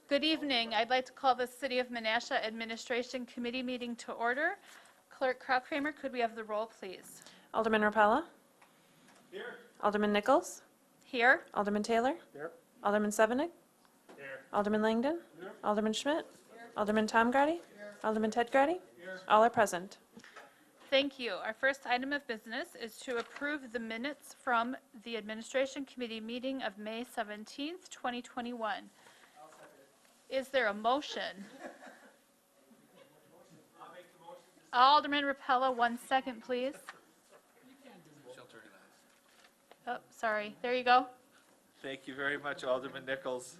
Good evening. I'd like to call the City of Menasha Administration Committee meeting to order. Clerk Kramer, could we have the roll, please? Alderman Rapella? Here. Alderman Nichols? Here. Alderman Taylor? Here. Alderman Sevenig? Here. Alderman Langdon? Here. Alderman Schmidt? Alderman Tom Grady? Alderman Ted Grady? All are present. Thank you. Our first item of business is to approve the minutes from the Administration Committee meeting of May 17th, 2021. Is there a motion? Alderman Rapella, 1 second, please. Oh, sorry. There you go. Thank you very much, Alderman Nichols.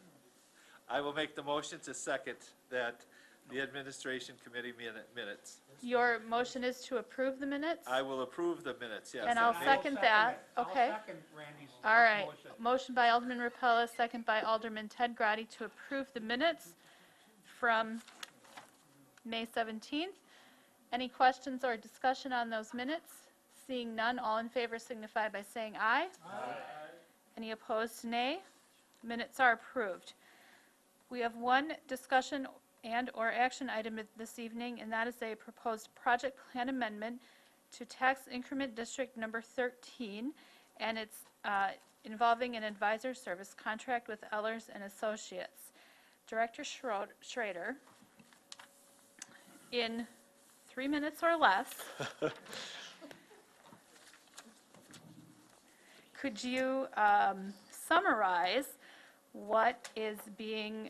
I will make the motion to second that the Administration Committee minutes. Your motion is to approve the minutes? I will approve the minutes, yes. And I'll second that. Okay. I'll second Randy's All right. motion. Motion by Alderman Rapella, second by Alderman Ted Grady to approve the minutes from May 17th. Any questions or discussion on those minutes? Seeing none, all in favor signify by saying aye. Aye. Any opposed, nay. Minutes are approved. We have one discussion and/or action item this evening, and that is a proposed project plan amendment to tax increment district number 13, and it's involving an advisor service contract with Ellers and Associates. Director Schrader, in 3 minutes or less, could you summarize what is being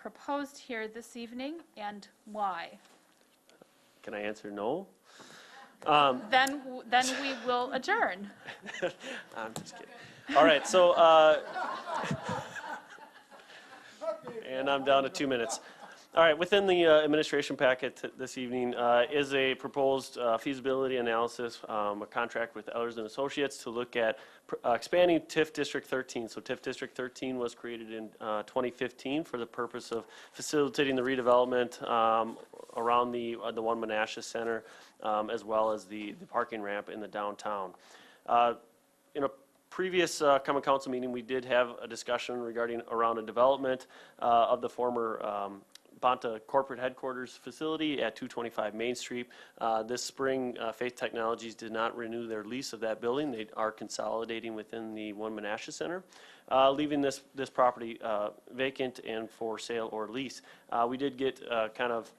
proposed here this evening and why? Can I answer no? Then we will adjourn. I'm just kidding. All right, so, and I'm down to 2 minutes. All right, within the administration packet this evening is a proposed feasibility analysis, a contract with Ellers and Associates to look at expanding TIF District 13. So TIF District 13 was created in 2015 for the purpose of facilitating the redevelopment around the One Menasha Center, as well as the parking ramp in the downtown. In a previous common council meeting, we did have a discussion regarding around a development of the former Bonta corporate headquarters facility at 225 Main Street. This spring, Faith Technologies did not renew their lease of that building. They are consolidating within the One Menasha Center, leaving this property vacant and for sale or lease. We did get kind of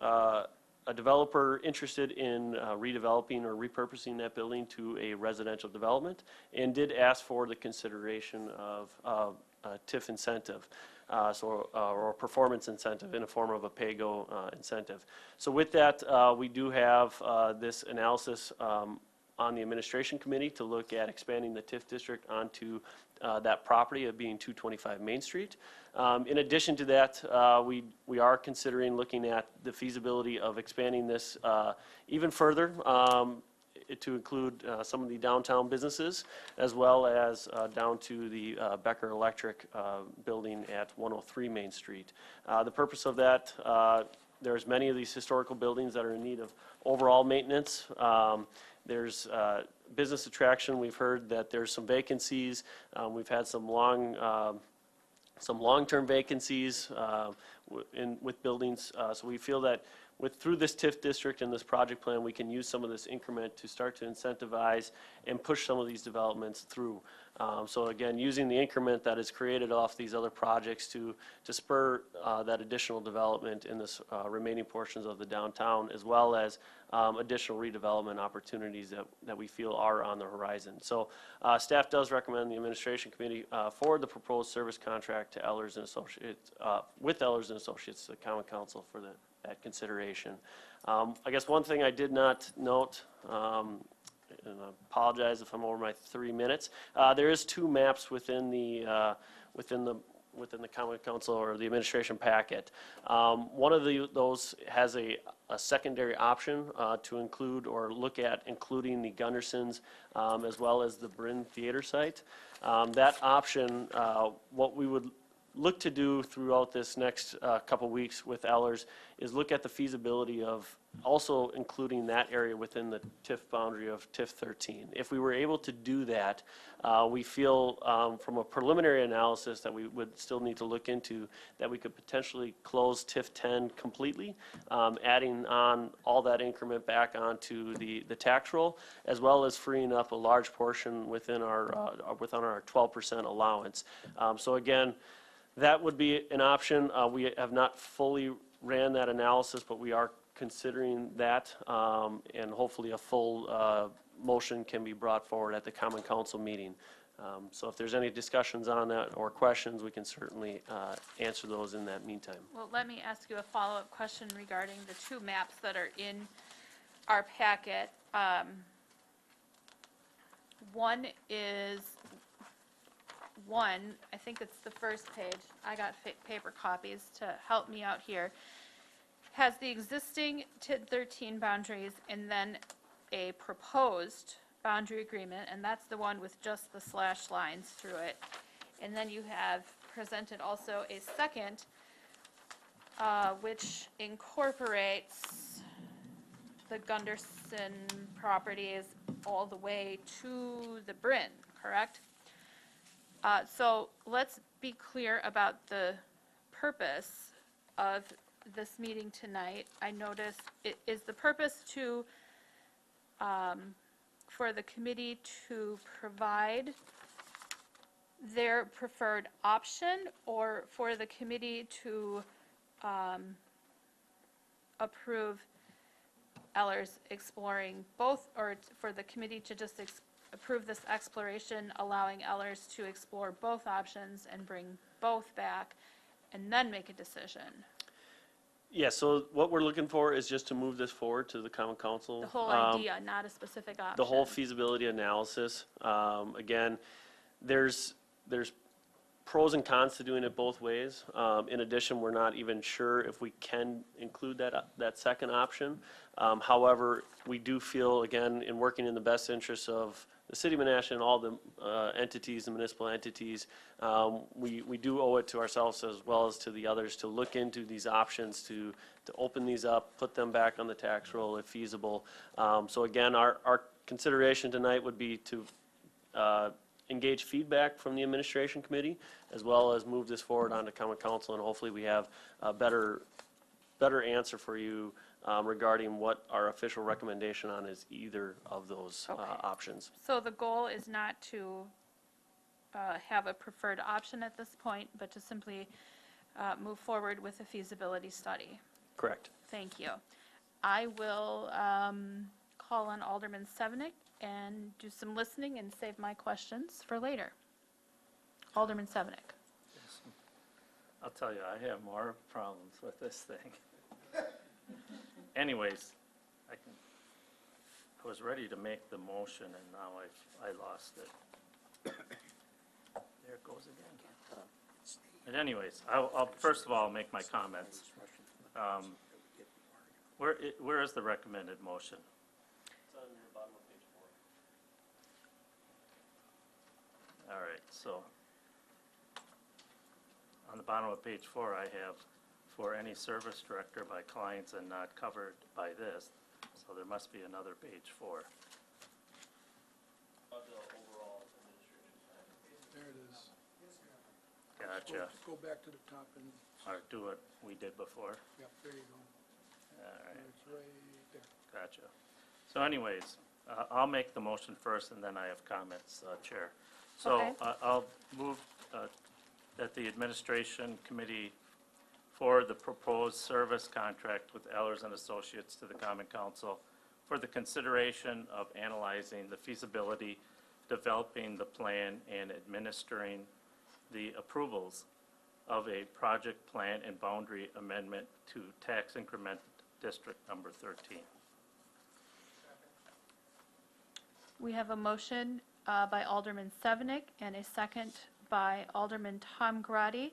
a developer interested in redeveloping or repurposing that building to a residential development, and did ask for the consideration of a TIF incentive. Or performance incentive in the form of a pay-go incentive. So with that, we do have this analysis on the administration committee to look at expanding the TIF district onto that property of being 225 Main Street. In addition to that, we are considering looking at the feasibility of expanding this even further to include some of the downtown businesses, as well as down to the Becker Electric building at 103 Main Street. The purpose of that, there's many of these historical buildings that are in need of overall maintenance. There's business attraction. We've heard that there's some vacancies. We've had some long-term vacancies with buildings. So we feel that through this TIF district and this project plan, we can use some of this increment to start to incentivize and push some of these developments through. So again, using the increment that is created off these other projects to spur that additional development in this remaining portions of the downtown, as well as additional redevelopment opportunities that we feel are on the horizon. So staff does recommend the administration committee forward the proposed service contract to Ellers and Associates, with Ellers and Associates, the common council, for that consideration. I guess one thing I did not note, and I apologize if I'm over my 3 minutes. There is 2 maps within the common council or the administration packet. One of those has a secondary option to include or look at including the Gundersons as well as the Bryn Theater site. That option, what we would look to do throughout this next couple weeks with Ellers is look at the feasibility of also including that area within the TIF boundary of TIF 13. If we were able to do that, we feel from a preliminary analysis that we would still need to look into that we could potentially close TIF 10 completely, adding on all that increment back onto the tax roll, as well as freeing up a large portion within our 12% allowance. So again, that would be an option. We have not fully ran that analysis, but we are considering that, and hopefully a full motion can be brought forward at the Common Council meeting. So if there's any discussions on that or questions, we can certainly answer those in that meantime. Well, let me ask you a follow-up question regarding the two maps that are in our packet. I think it's the first page. I got paper copies to help me out here. Has the existing TID 13 boundaries and then a proposed boundary agreement, and that's the one with just the slash lines through it. And then you have presented also a second, which incorporates the Gunderson properties all the way to the Bryn, correct? So let's be clear about the purpose of this meeting tonight. I noticed, is the purpose to, for the committee to provide their preferred option, or for the committee to approve Ellers exploring both, or for the committee to just approve this exploration, allowing Ellers to explore both options and bring both back, and then make a decision? Yeah, so what we're looking for is just to move this forward to the Common Council. The whole idea, not a specific option. The whole feasibility analysis. Again, there's pros and cons to doing it both ways. In addition, we're not even sure if we can include that second option. However, we do feel, again, in working in the best interests of the city of Menasha and all the entities, the municipal entities, we do owe it to ourselves as well as to the others to look into these options, to open these up, put them back on the tax roll if feasible. So again, our consideration tonight would be to engage feedback from the administration committee, as well as move this forward onto Common Council, and hopefully we have a better answer for you regarding what our official recommendation on is either of those Okay. options. So the goal is not to have a preferred option at this point, but to simply move forward with a feasibility study. Correct. Thank you. I will call on Alderman Sevenick and do some listening and save my questions for later. Alderman Sevenick. I'll tell you, I have more problems with this thing. Anyways, I was ready to make the motion and now I lost it. There it goes again. But anyways, I'll first of all make my comments. Where is the recommended motion? It's on the bottom of page 4. All right, so on the bottom of page 4, I have for any service director by clients and not covered by this. So there must be another page 4. Of the overall administration plan. There it is. Gotcha. Go back to the top and, Or do what we did before. yep, there you go. All right. It's right there. Gotcha. So anyways, I'll make the motion first, and then I have comments, Chair. So Okay. I'll move that the Administration Committee forward the proposed service contract with Ellers and Associates to the Common Council for the consideration of analyzing the feasibility, developing the plan, and administering the approvals of a project plan and boundary amendment to tax increment District Number 13. We have a motion by Alderman Sevenick and a second by Alderman Tom Grady.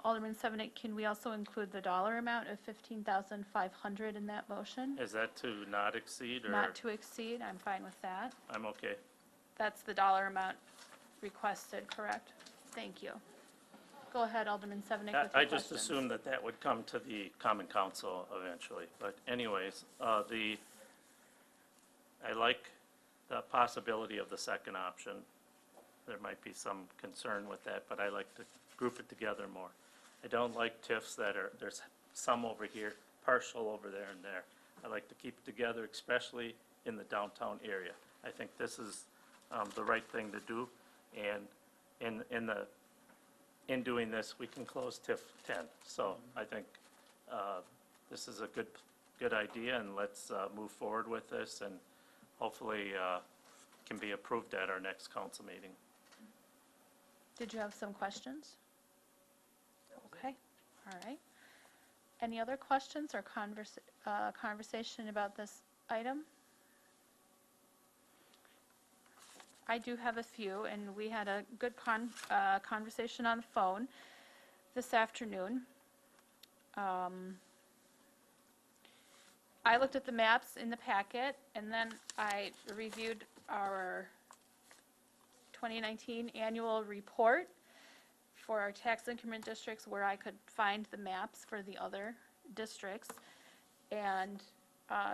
Alderman Sevenick, can we also include the dollar amount of $15,500 in that motion? Is that to not exceed, or? Not to exceed, I'm fine with that. I'm okay. That's the dollar amount requested, correct? Thank you. Go ahead, Alderman Sevenick with your I just questions. assumed that that would come to the common council eventually, but anyways, I like the possibility of the second option. There might be some concern with that, but I like to group it together more. I don't like TIFs that are, there's some over here, partial over there and there. I like to keep it together, especially in the downtown area. I think this is the right thing to do, and in doing this, we can close TIF 10. So I think this is a good idea, and let's move forward with this, and hopefully can be approved at our next council meeting. Did you have some questions? Okay, all right. Any other questions or conversation about this item? I do have a few, and we had a good conversation on the phone this afternoon. I looked at the maps in the packet, and then I reviewed our 2019 annual report for our tax increment districts where I could find the maps for the other districts. And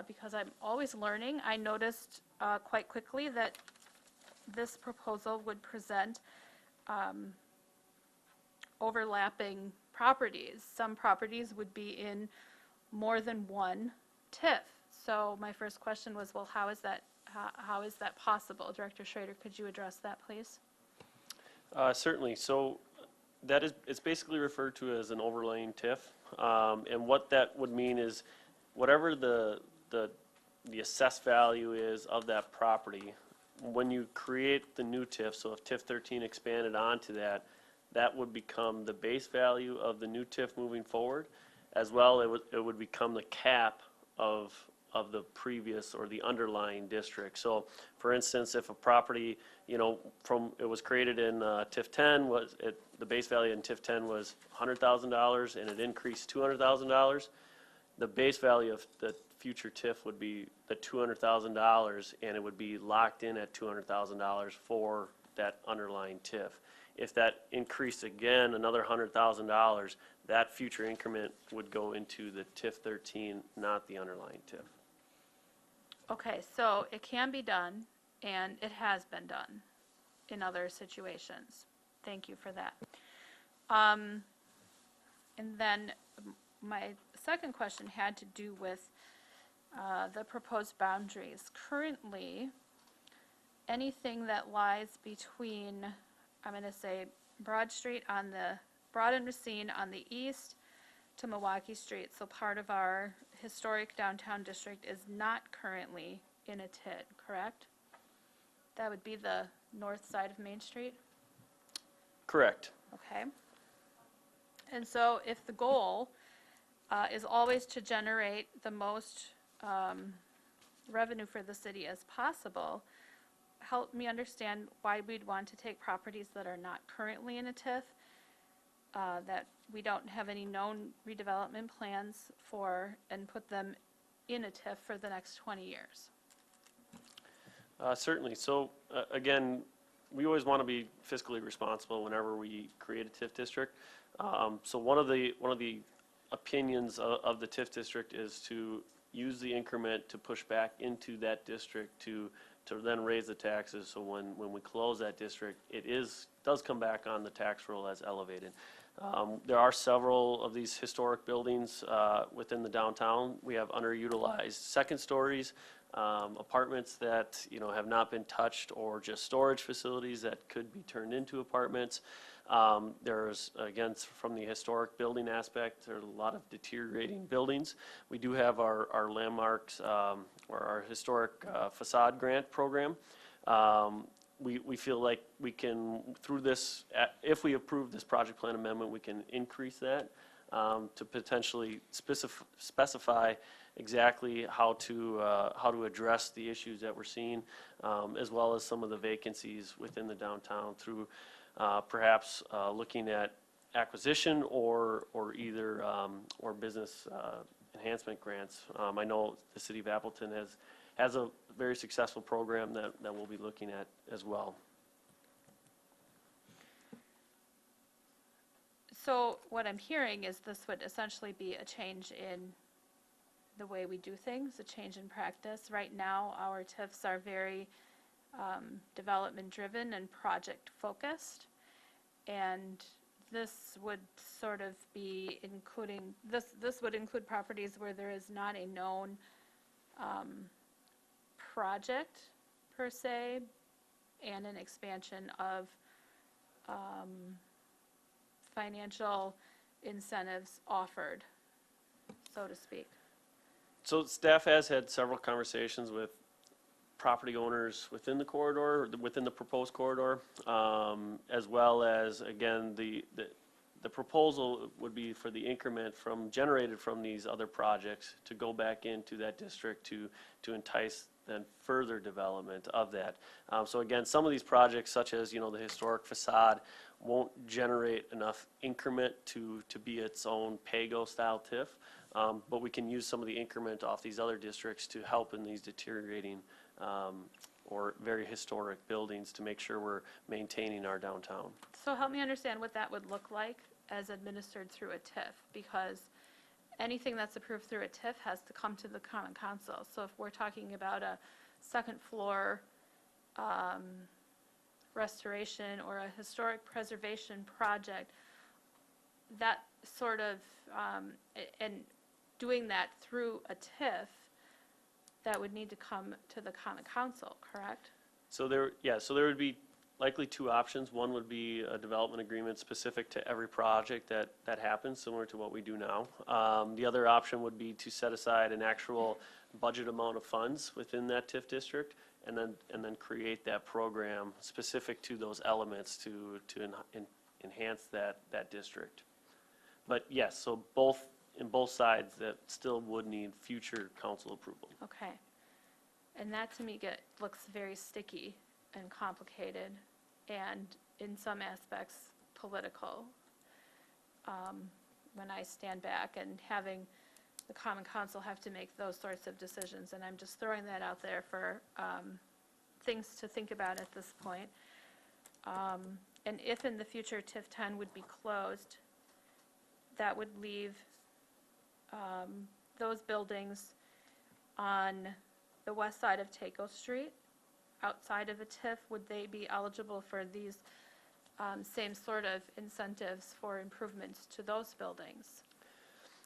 because I'm always learning, I noticed quite quickly that this proposal would present overlapping properties. Some properties would be in more than one TIF. So my first question was, well, how is that possible? Director Schrader, could you address that, please? Certainly. So that is, it's basically referred to as an overlaying TIF. And what that would mean is whatever the assessed value is of that property, when you create the new TIF, so if TIF 13 expanded onto that, that would become the base value of the new TIF moving forward. As well, it would become the cap of the previous or the underlying district. So, for instance, if a property, it was created in TIF 10, the base value in TIF 10 was $100,000 and it increased $200,000, the base value of the future TIF would be the $200,000 and it would be locked in at $200,000 for that underlying TIF. If that increased again another $100,000, that future increment would go into the TIF 13, not the underlying TIF. Okay, so it can be done, and it has been done in other situations. Thank you for that. And then my second question had to do with the proposed boundaries. Currently, anything that lies between, I'm going to say, Broad and Racine on the east to Milwaukee Street, so part of our historic downtown district, is not currently in a TID, correct? That would be the north side of Main Street? Correct. Okay. And so if the goal is always to generate the most revenue for the city as possible, help me understand why we'd want to take properties that are not currently in a TIF, that we don't have any known redevelopment plans for, and put them in a TIF for the next 20 years. Certainly. So again, we always want to be fiscally responsible whenever we create a TIF district. So one of the opinions of the TIF district is to use the increment to push back into that district to then raise the taxes. So when we close that district, it does come back on the tax roll as elevated. There are several of these historic buildings within the downtown. We have underutilized second stories, apartments that have not been touched, or just storage facilities that could be turned into apartments. There's, again, from the historic building aspect, there are a lot of deteriorating buildings. We do have our landmarks or our historic facade grant program. We feel like we can, through this, if we approve this project plan amendment, we can increase that to potentially specify exactly how to address the issues that we're seeing, as well as some of the vacancies within the downtown through perhaps looking at acquisition or either or business enhancement grants. I know the city of Appleton has a very successful program that we'll be looking at as well. So what I'm hearing is this would essentially be a change in the way we do things, a change in practice. Right now, our TIFs are very development-driven and project-focused. And this would sort of be including, this would include properties where there is not a known project per se, and an expansion of financial incentives offered, so to speak. So staff has had several conversations with property owners within the corridor, within the proposed corridor, as well as, again, the proposal would be for the increment generated from these other projects to go back into that district to entice then further development of that. So again, some of these projects, such as, the historic facade, won't generate enough increment to be its own PAYGO-style TIF, but we can use some of the increment off these other districts to help in these deteriorating or very historic buildings to make sure we're maintaining our downtown. So help me understand what that would look like as administered through a TIF, because anything that's approved through a TIF has to come to the Common Council. So if we're talking about a second floor restoration or a historic preservation project, that sort of, and doing that through a TIF, that would need to come to the Common Council, correct? So there would be likely two options. One would be a development agreement specific to every project that happens, similar to what we do now. The other option would be to set aside an actual budget amount of funds within that TIF district, and then create that program specific to those elements to enhance that district. But yes, so in both sides, that still would need future council approval. Okay. And that to me looks very sticky and complicated, and in some aspects political. When I stand back and having the Common Council have to make those sorts of decisions, and I'm just throwing that out there for things to think about at this point. And if in the future TIF 10 would be closed, that would leave those buildings on the west side of Taco Street. Outside of a TIF, would they be eligible for these same sort of incentives for improvements to those buildings?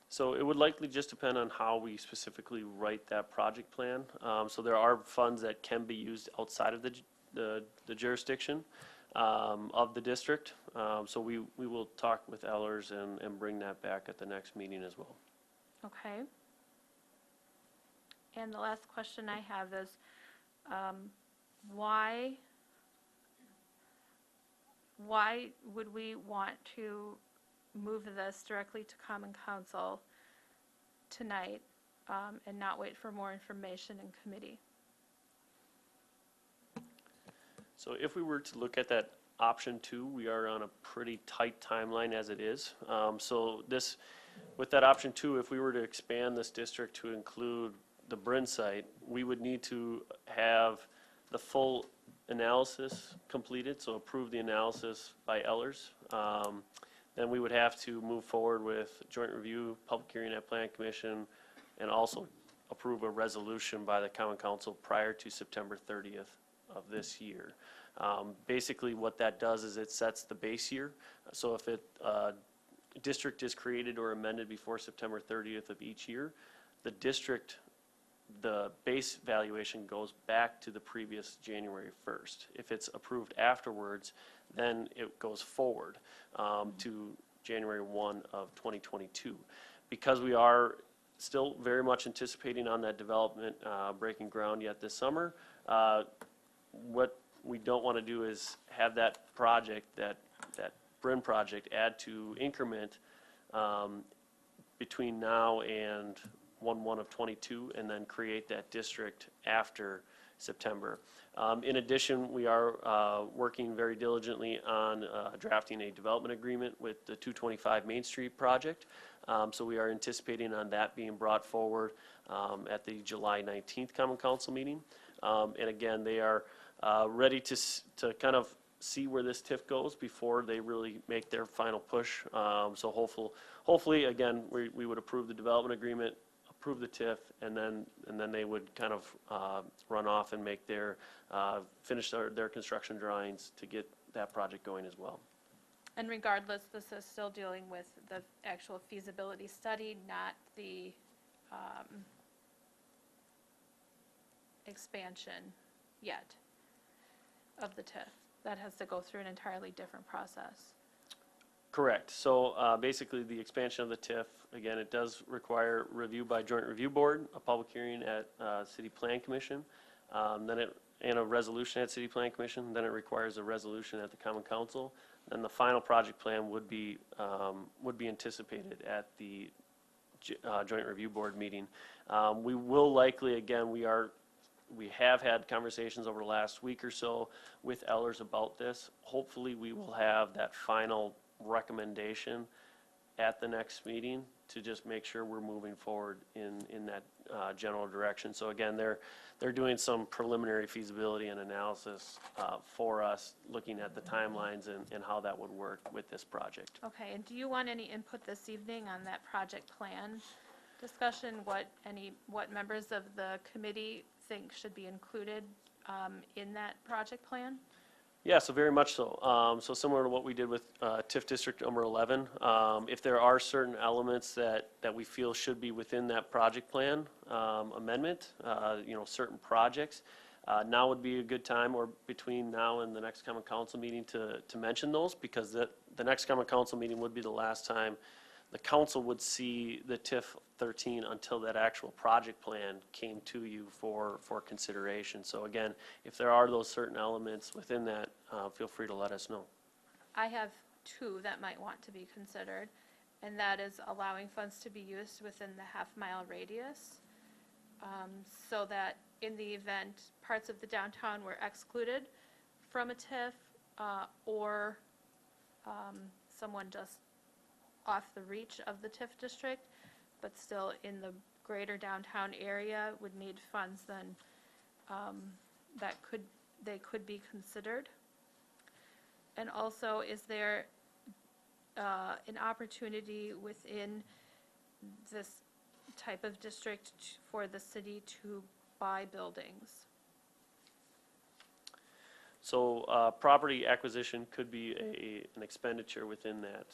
So it would likely just depend on how we specifically write that project plan. So there are funds that can be used outside of the jurisdiction of the district. So we will talk with Ellers and bring that back at the next meeting as well. Okay. And the last question I have is, why would we want to move this directly to Common Council tonight and not wait for more information in committee? So if we were to look at that option 2, we are on a pretty tight timeline as it is. So with that option 2, if we were to expand this district to include the Bryn site, we would need to have the full analysis completed, so approve the analysis by Ellers. Then we would have to move forward with joint review, public hearing at Plan Commission, and also approve a resolution by the Common Council prior to September 30th of this year. Basically what that does is it sets the base year. So if district is created or amended before September 30th of each year, the base valuation goes back to the previous January 1st. If it's approved afterwards, then it goes forward to January 1 of 2022. Because we are still very much anticipating on that development breaking ground yet this summer, what we don't want to do is have that project, that Bryn project, add to increment between now and 1/1 of 22, and then create that district after September. In addition, we are working very diligently on drafting a development agreement with the 225 Main Street project. So we are anticipating on that being brought forward at the July 19th Common Council meeting. And again, they are ready to kind of see where this TIF goes before they really make their final push. So hopefully, again, we would approve the development agreement, approve the TIF, and then they would kind of run off and make their, finish their construction drawings to get that project going as well. And regardless, this is still dealing with the actual feasibility study, not the expansion yet of the TIF. That has to go through an entirely different process. Correct. So basically, the expansion of the TIF, again, it does require review by Joint Review Board, a public hearing at City Plan Commission, and a resolution at City Plan Commission. Then it requires a resolution at the Common Council. Then the final project plan would be anticipated at the Joint Review Board meeting. We will likely, again, we have had conversations over the last week or so with Ellers about this. Hopefully, we will have that final recommendation at the next meeting to just make sure we're moving forward in that general direction. So again, they're doing some preliminary feasibility and analysis for us, looking at the timelines and how that would work with this project. Okay, and do you want any input this evening on that project plan discussion? What members of the committee think should be included in that project plan? Yeah, so very much so. So similar to what we did with TIF District number 11, if there are certain elements that we feel should be within that project plan amendment, certain projects, now would be a good time, or between now and the next Common Council meeting, to mention those, because the next Common Council meeting would be the last time the council would see the TIF 13 until that actual project plan came to you for consideration. So again, if there are those certain elements within that, feel free to let us know. I have two that might want to be considered, and that is allowing funds to be used within the half-mile radius, so that in the event parts of the downtown were excluded from a TIF, or someone just off the reach of the TIF district, but still in the greater downtown area would need funds, then they could be considered. And also, is there an opportunity within this type of district for the city to buy buildings? So property acquisition could be an expenditure within that.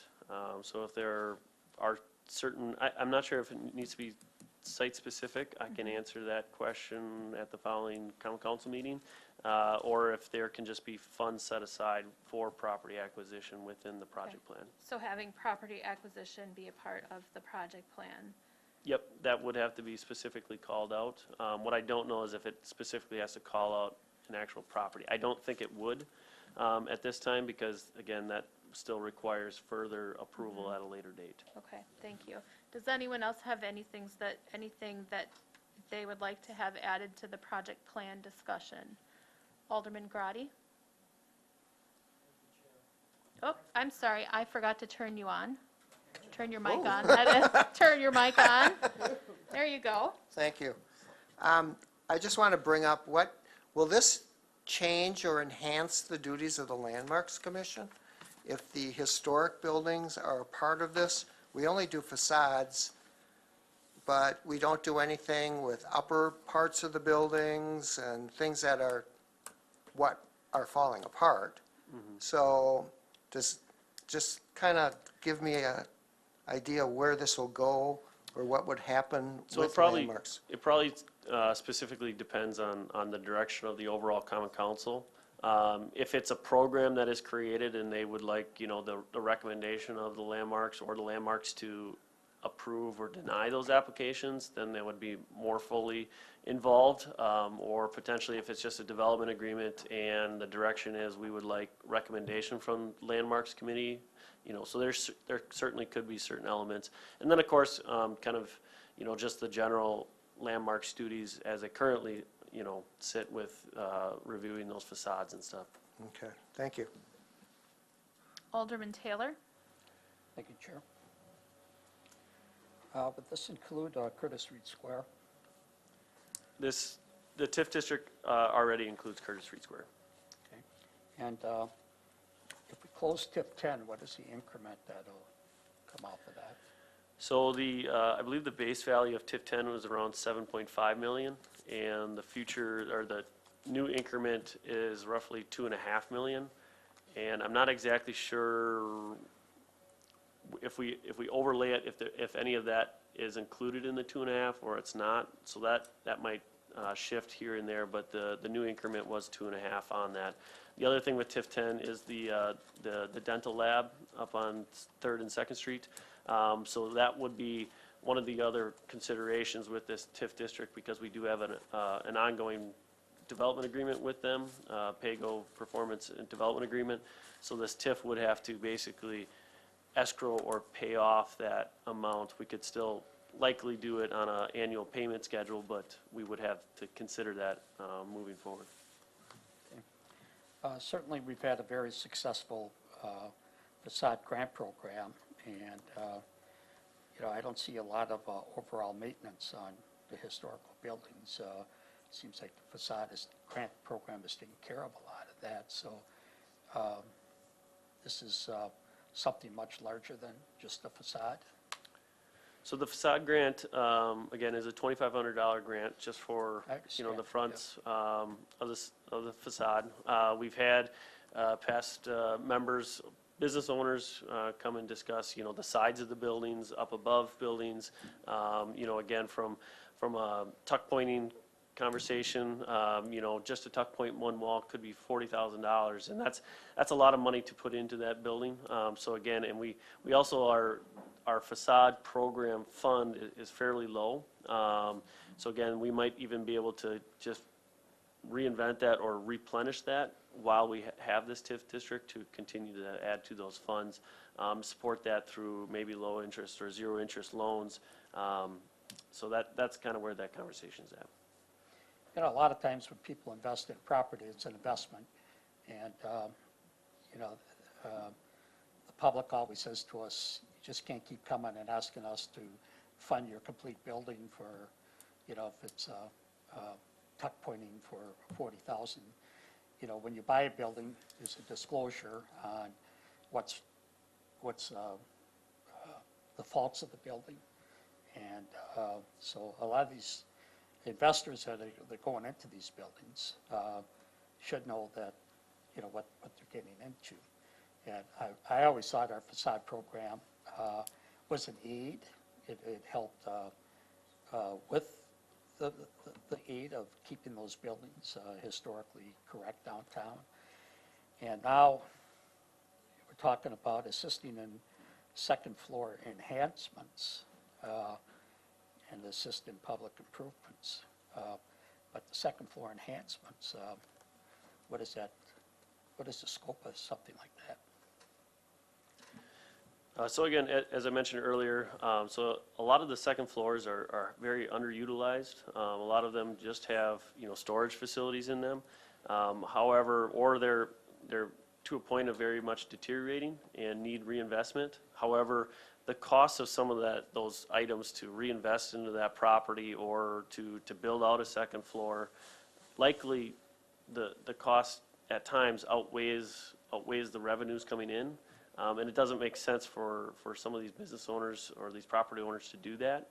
So if there are certain, I'm not sure if it needs to be site-specific. I can answer that question at the following Common Council meeting, or if there can just be funds set aside for property acquisition within the project plan. So having property acquisition be a part of the project plan. Yep, that would have to be specifically called out. What I don't know is if it specifically has to call out an actual property. I don't think it would at this time, because again, that still requires further approval at a later date. Okay, thank you. Does anyone else have anything that they would like to have added to the project plan discussion? Alderman Grotti? Oh, I'm sorry, I forgot to turn you on. Turn your mic on. That is, turn your mic on. There you go. Thank you. I just want to bring up, will this change or enhance the duties of the Landmarks Commission? If the historic buildings are a part of this, we only do facades, but we don't do anything with upper parts of the buildings and things that are falling apart. So just kind of give me an idea where this will go or what would happen with landmarks. It probably specifically depends on the direction of the overall Common Council. If it's a program that is created and they would like, the recommendation of the landmarks or the landmarks to approve or deny those applications, then they would be more fully involved. Or potentially if it's just a development agreement and the direction is we would like recommendation from Landmarks Committee, so there certainly could be certain elements. And then of course, just the general landmarks duties as it currently sit with reviewing those facades and stuff. Okay, thank you. Alderman Taylor? Thank you, Chair. Would this include Curtis Reed Square? The TIF district already includes Curtis Street Square. Okay. And If we close tip 10, what is the increment that'll come off of that? So I believe the base value of TIF 10 was around 7.5 million, and the future, or the new increment is roughly 2.5 million. And I'm not exactly sure if we overlay it, if any of that is included in the 2.5 or it's not. So that might shift here and there, but the new increment was 2.5 on that. The other thing with TIF 10 is the dental lab up on 3rd and 2nd Street. So that would be one of the other considerations with this TIF district, because we do have an ongoing development agreement with them, PAYGO Performance and Development Agreement. So this TIF would have to basically escrow or pay off that amount. We could still likely do it on an annual payment schedule, but we would have to consider that moving forward. Certainly, we've had a very successful facade grant program, and, I don't see a lot of overall maintenance on the historical buildings. Seems like the grant program is taking care of a lot of that, so this is something much larger than just the facade. So the facade grant, again, is a $2,500 grant just for, I understand, the fronts of the facade. We've had past members, business owners come and discuss, the sides of the buildings, up above buildings, again, from a tuck pointing conversation, just a tuck point in one wall could be $40,000, and that's a lot of money to put into that building. So again, and we also our facade program fund is fairly low. So again, we might even be able to just reinvent that or replenish that while we have this TIF district, to continue to add to those funds, support that through maybe low interest or zero interest loans. So that's kind of where that conversation's at. A lot of times when people invest in property, it's an investment, and, the public always says to us, you just can't keep coming and asking us to fund your complete building for, if it's tuck pointing for 40,000. When you buy a building, there's a disclosure on what's the faults of the building, and so a lot of these investors that are going into these buildings should know that, what they're getting into. And I always thought our facade program was an aid. It helped with the aid of keeping those buildings historically correct downtown. And now we're talking about assisting in second floor enhancements and assist in public improvements. But the second floor enhancements, what is that? What is the scope of something like that? So again, as I mentioned earlier, so a lot of the second floors are very underutilized. A lot of them just have, storage facilities in them. However, or they're to a point of very much deteriorating and need reinvestment. However, the cost of some of those items to reinvest into that property or to build out a second floor, likely the cost at times outweighs the revenues coming in. And it doesn't make sense for some of these business owners or these property owners to do that.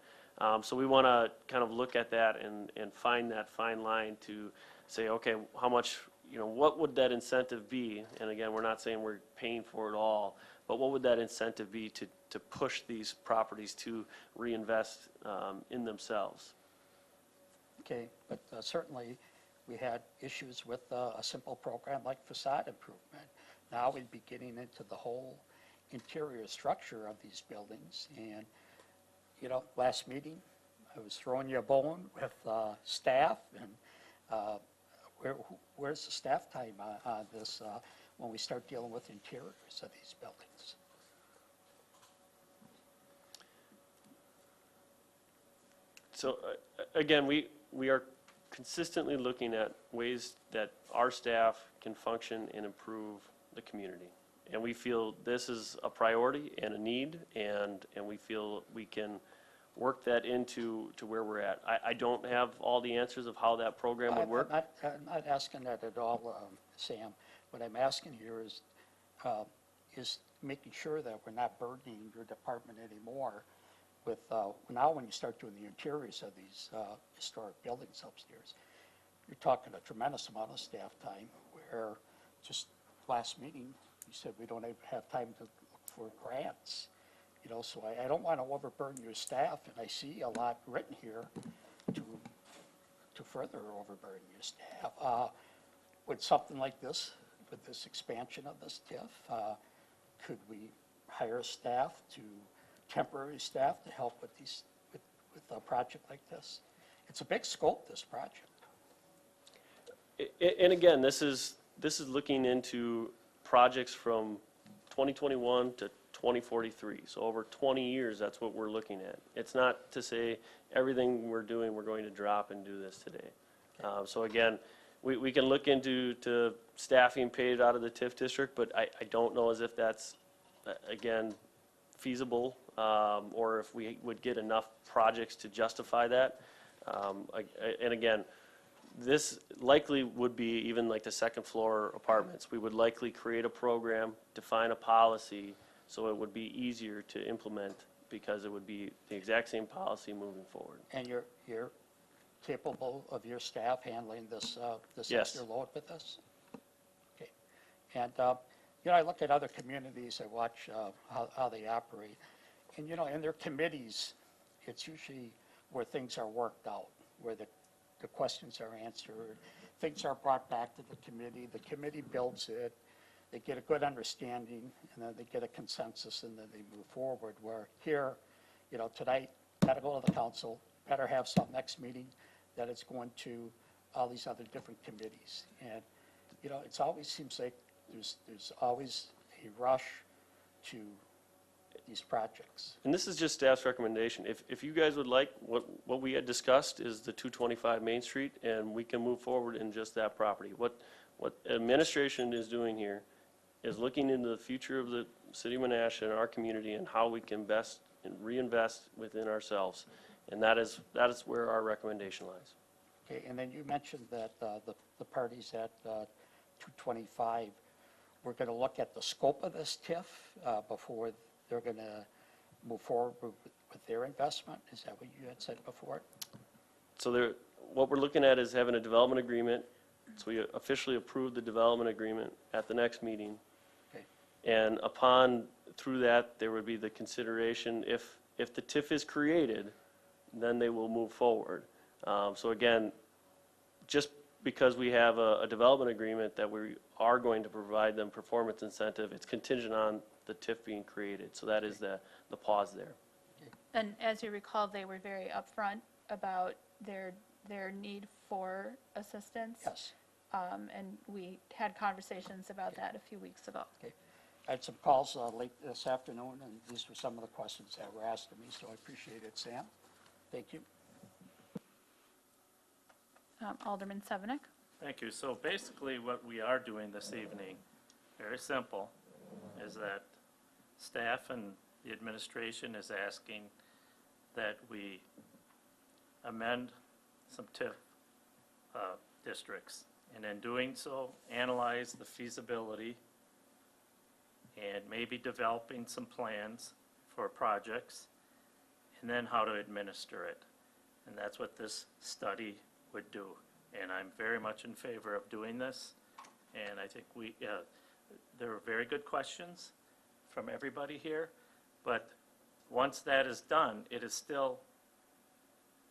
So we want to kind of look at that and find that fine line to say, okay, how much, what would that incentive be? And again, we're not saying we're paying for it all, but what would that incentive be to push these properties to reinvest in themselves? Okay, but certainly we had issues with a simple program like facade improvement. Now we'd be getting into the whole interior structure of these buildings. And, last meeting, I was throwing you a bone with staff, and where's the staff time on this when we start dealing with interiors of these buildings? So again, we are consistently looking at ways that our staff can function and improve the community. And we feel this is a priority and a need, and we feel we can work that into where we're at. I don't have all the answers of how that program would work. I'm not asking that at all, Sam. What I'm asking here is, is making sure that we're not burdening your department anymore with, now when you start doing the interiors of these historic buildings upstairs, you're talking a tremendous amount of staff time, where just last meeting, you said we don't even have time to look for grants. You know, so I don't want to overburden your staff, and I see a lot written here to further overburden your staff. With something like this, with this expansion of this TIF, could we hire staff temporary staff to help with with a project like this? It's a big scope, this project. And again, this is looking into projects from 2021 to 2043. So over 20 years, that's what we're looking at. It's not to say everything we're doing, we're going to drop and do this today. So again, we can look into staffing paid out of the TIF district, but I don't know as if that's, again, feasible, or if we would get enough projects to justify that. And again, this likely would be even like the second floor apartments. We would likely create a program, define a policy, so it would be easier to implement, because it would be the exact same policy moving forward. And you're capable of your staff handling this Yes. extra load with this? Okay. And, I look at other communities, I watch how they operate. And, in their committees, it's usually where things are worked out, where the questions are answered, things are brought back to the committee builds it, they get a good understanding, and then they get a consensus, and then they move forward. Where here, tonight, got to go to the council, better have some next meeting that it's going to all these other different committees. And, it always seems like there's always a rush to these projects. And this is just staff's recommendation. If you guys would like, what we had discussed is the 225 Main Street, and we can move forward in just that property. What administration is doing here is looking into the future of the city of Menasha and our community, and how we can best and reinvest within ourselves. And that is where our recommendation lies. Okay, and then you mentioned that the parties at 225, we're going to look at the scope of this TIF before they're going to move forward with their investment. Is that what you had said before? So what we're looking at is having a development agreement. So we officially approved the development agreement at the next meeting. Okay. And through that, there would be the consideration, if the TIF is created, then they will move forward. So again, just because we have a development agreement that we are going to provide them performance incentive, it's contingent on the TIF being created. So that is the pause there. And as you recall, they were very upfront about their need for assistance. Yes. And we had conversations about that a few weeks ago. Okay. I had some calls late this afternoon, and these were some of the questions that were asked of me, so I appreciate it, Sam. Thank you. Alderman Sevenick? Thank you. So basically, what we are doing this evening, very simple, is that staff and the administration is asking that we amend some TIF districts, and in doing so, analyze the feasibility and maybe developing some plans for projects, and then how to administer it. And that's what this study would do. And I'm very much in favor of doing this. And I think there are very good questions from everybody here. But once that is done, it is still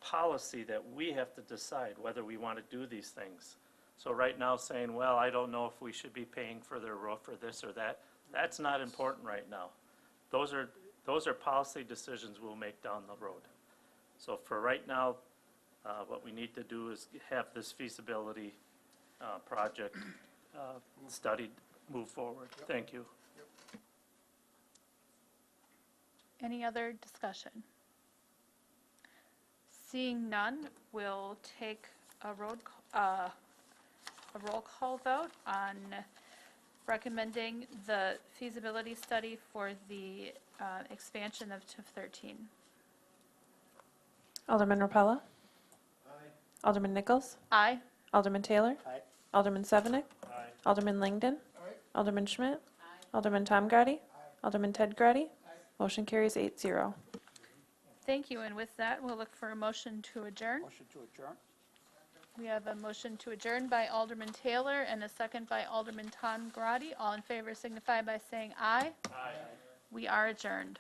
policy that we have to decide whether we want to do these things. So right now saying, well, I don't know if we should be paying for their roof or this or that, that's not important right now. Those are policy decisions we'll make down the road. So for right now, what we need to do is have this feasibility project studied, move forward. Thank you. Any other discussion? Seeing none, we'll take a roll call vote on recommending the feasibility study for the expansion of TIF 13. Alderman Rapella. Alderman Nichols. Aye. Alderman Taylor. Aye. Alderman Sevenick. Aye. Alderman Langdon. Aye. Alderman Schmidt. Alderman Tom Grady. Alderman Ted Grady. Motion carries 8-0. Thank you, and with that, we'll look for a motion to adjourn. Motion to adjourn? We have a motion to adjourn by Alderman Taylor and a second by Alderman Tom Grady. All in favor signify by saying aye. Aye. We are adjourned.